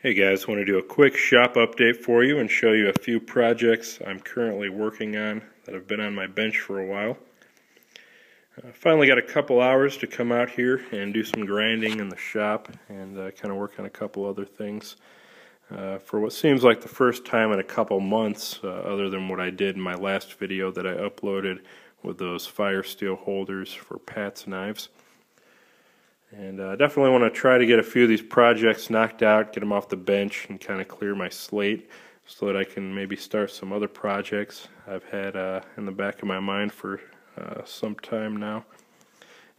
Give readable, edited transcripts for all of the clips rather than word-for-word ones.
Hey guys, want to do a quick shop update for you and show you a few projects I'm currently working on that have been on my bench for a while. Finally got a couple hours to come out here and do some grinding in the shop and kind of work on a couple other things. For what seems like the first time in a couple months, other than what I did in my last video that I uploaded with those fire steel holders for Pat's knives. And I definitely want to try to get a few of these projects knocked out, get them off the bench, and kind of clear my slate so that I can maybe start some other projects I've had in the back of my mind for some time now.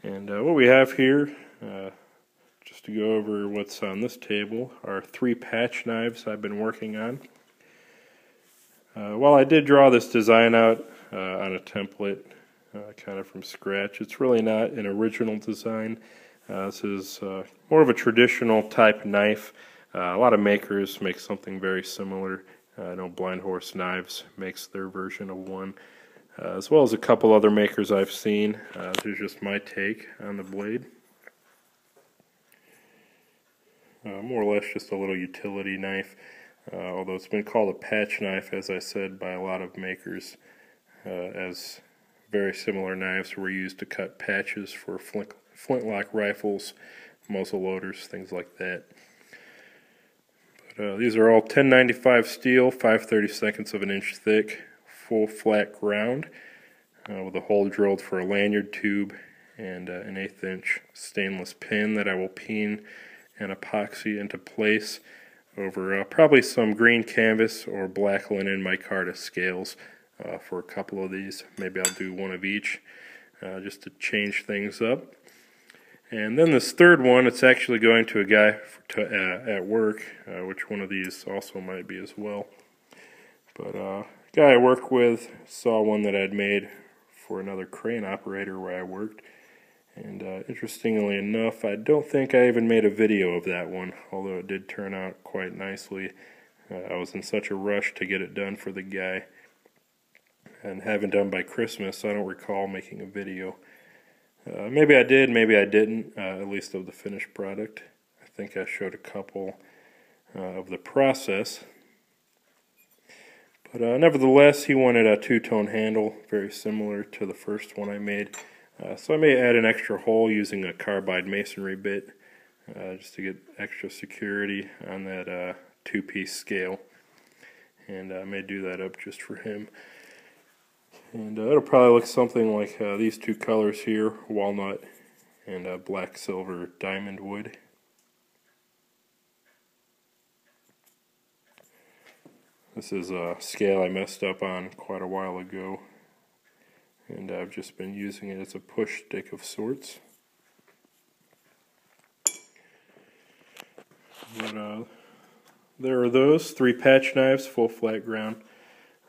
And what we have here, just to go over what's on this table, are 3 patch knives I've been working on. While I did draw this design out on a template kind of from scratch, it's really not an original design. This is more of a traditional type knife. A lot of makers make something very similar. I know Blind Horse Knives makes their version of one, as well as a couple other makers I've seen. This is just my take on the blade. More or less just a little utility knife, although it's been called a patch knife, as I said, by a lot of makers, as very similar knives were used to cut patches for flintlock rifles, muzzle loaders, things like that. But these are all 1095 steel, 5/32 of an inch thick, full flat ground, with a hole drilled for a lanyard tube and an 1/8 inch stainless pin that I will peen and epoxy into place over probably some green canvas or black linen micarta scales for a couple of these. Maybe I'll do one of each just to change things up. And then this third one, it's actually going to a guy at work, which one of these also might be as well. But a guy I work with saw one that I'd made for another crane operator where I worked. And interestingly enough, I don't think I even made a video of that one, although it did turn out quite nicely. I was in such a rush to get it done for the guy, and having done by Christmas, I don't recall making a video. Maybe I did, maybe I didn't, at least of the finished product. I think I showed a couple of the process. But nevertheless, he wanted a two-tone handle, very similar to the first one I made. So I may add an extra hole using a carbide masonry bit, just to get extra security on that 2-piece scale. And I may do that up just for him. And it'll probably look something like these two colors here, walnut and black silver diamond wood. This is a scale I messed up on quite a while ago, and I've just been using it as a push stick of sorts. But there are those 3 patch knives, full flat ground.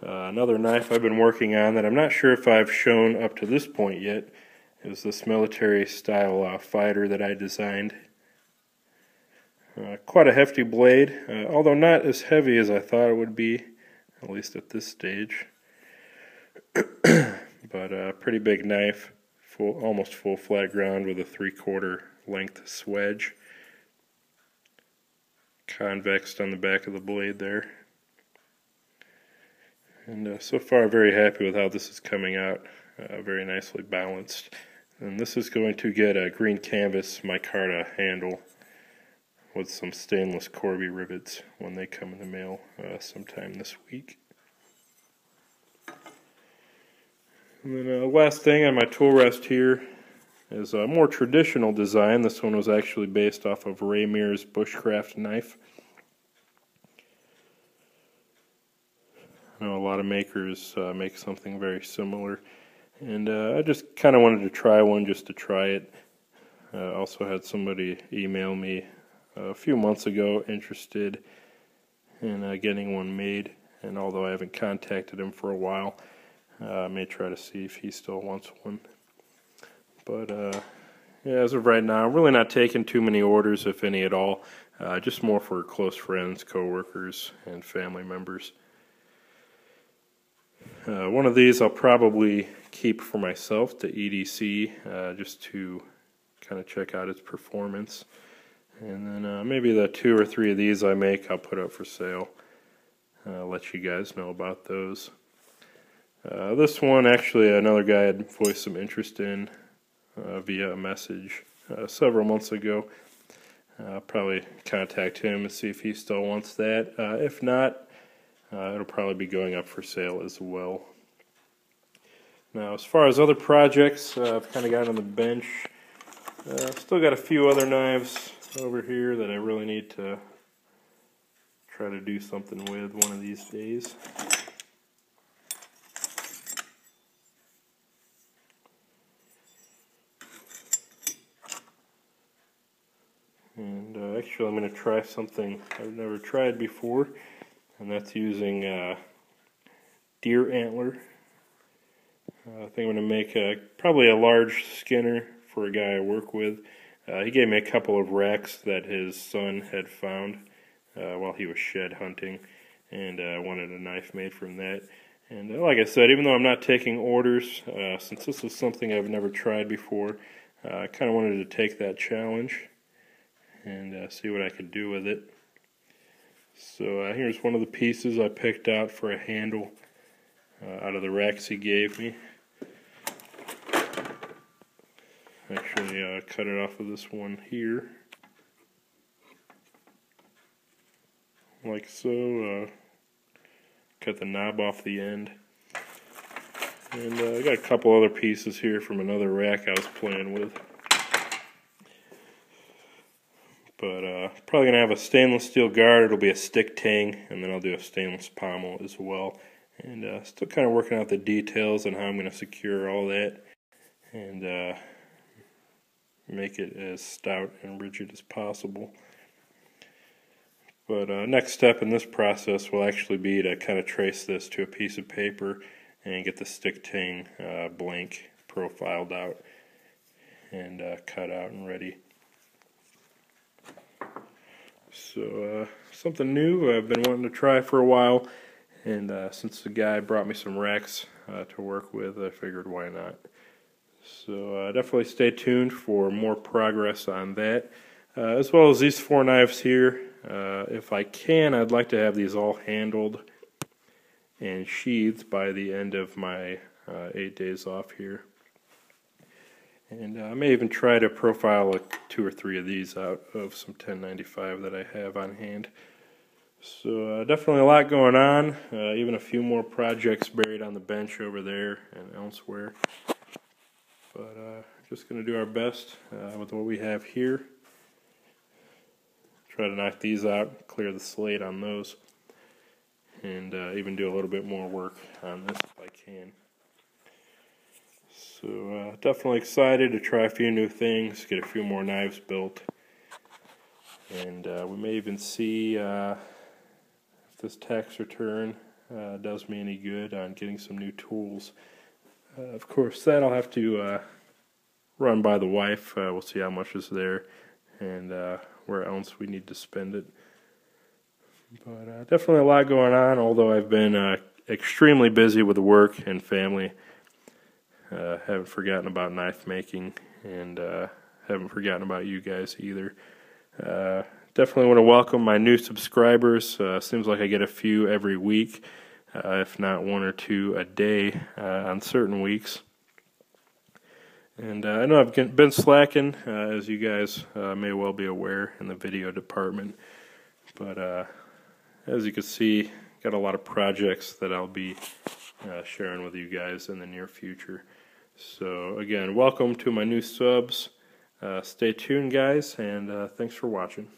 Another knife I've been working on that I'm not sure if I've shown up to this point yet is this military style fighter that I designed. Quite a hefty blade, although not as heavy as I thought it would be, at least at this stage. But a pretty big knife, almost full flat ground with a 3/4 length swedge. Convexed on the back of the blade there. And so far, very happy with how this is coming out. Very nicely balanced. And this is going to get a green canvas micarta handle with some stainless Corby rivets when they come in the mail sometime this week. And then last thing on my tool rest here is a more traditional design. This one was actually based off of Ray Mears' Bushcraft knife. I know a lot of makers make something very similar, and I just kind of wanted to try one just to try it. Also had somebody email me a few months ago interested in getting one made, and although I haven't contacted him for a while, I may try to see if he still wants one. But yeah, as of right now, I'm really not taking too many orders, if any at all, just more for close friends, co-workers, and family members. One of these I'll probably keep for myself, the EDC, just to kind of check out its performance. And then maybe the 2 or 3 of these I make I'll put up for sale. Let you guys know about those. This one, actually, another guy had voiced some interest in via a message several months ago. I'll probably contact him and see if he still wants that. If not, it'll probably be going up for sale as well. Now, as far as other projects, I've kind of got on the bench. Still got a few other knives over here that I really need to try to do something with one of these days. And actually I'm going to try something I've never tried before, and that's using deer antler. I think I'm going to make probably a large skinner for a guy I work with. He gave me a couple of racks that his son had found while he was shed hunting, and I wanted a knife made from that. And like I said, even though I'm not taking orders, since this is something I've never tried before, I kind of wanted to take that challenge and see what I could do with it. So here's one of the pieces I picked out for a handle out of the racks he gave me. Actually cut it off of this one here, like so. Cut the knob off the end. And I got a couple other pieces here from another rack I was playing with. But probably going to have a stainless steel guard. It'll be a stick tang, and then I'll do a stainless pommel as well. And still kind of working out the details on how I'm going to secure all that and make it as stout and rigid as possible. But next step in this process will actually be to kind of trace this to a piece of paper and get the stick tang blank profiled out and cut out and ready. So something new I've been wanting to try for a while, and since the guy brought me some racks to work with, I figured why not. So definitely stay tuned for more progress on that, as well as these 4 knives here. If I can, I'd like to have these all handled and sheathed by the end of my 8 days off here. And I may even try to profile 2 or 3 of these out of some 1095 that I have on hand. So definitely a lot going on, even a few more projects buried on the bench over there and elsewhere. But just going to do our best with what we have here. Try to knock these out, clear the slate on those, and even do a little bit more work on this if I can. So definitely excited to try a few new things, get a few more knives built, and we may even see if this tax return does me any good on getting some new tools. Of course, that I'll have to run by the wife. We'll see how much is there and where else we need to spend it. But definitely a lot going on, although I've been extremely busy with work and family. Haven't forgotten about knife making, and haven't forgotten about you guys either. Definitely want to welcome my new subscribers. Seems like I get a few every week, if not 1 or 2 a day on certain weeks. And I know I've been slacking, as you guys may well be aware, in the video department. But as you can see, got a lot of projects that I'll be sharing with you guys in the near future. So again, welcome to my new subs. Stay tuned, guys, and thanks for watching.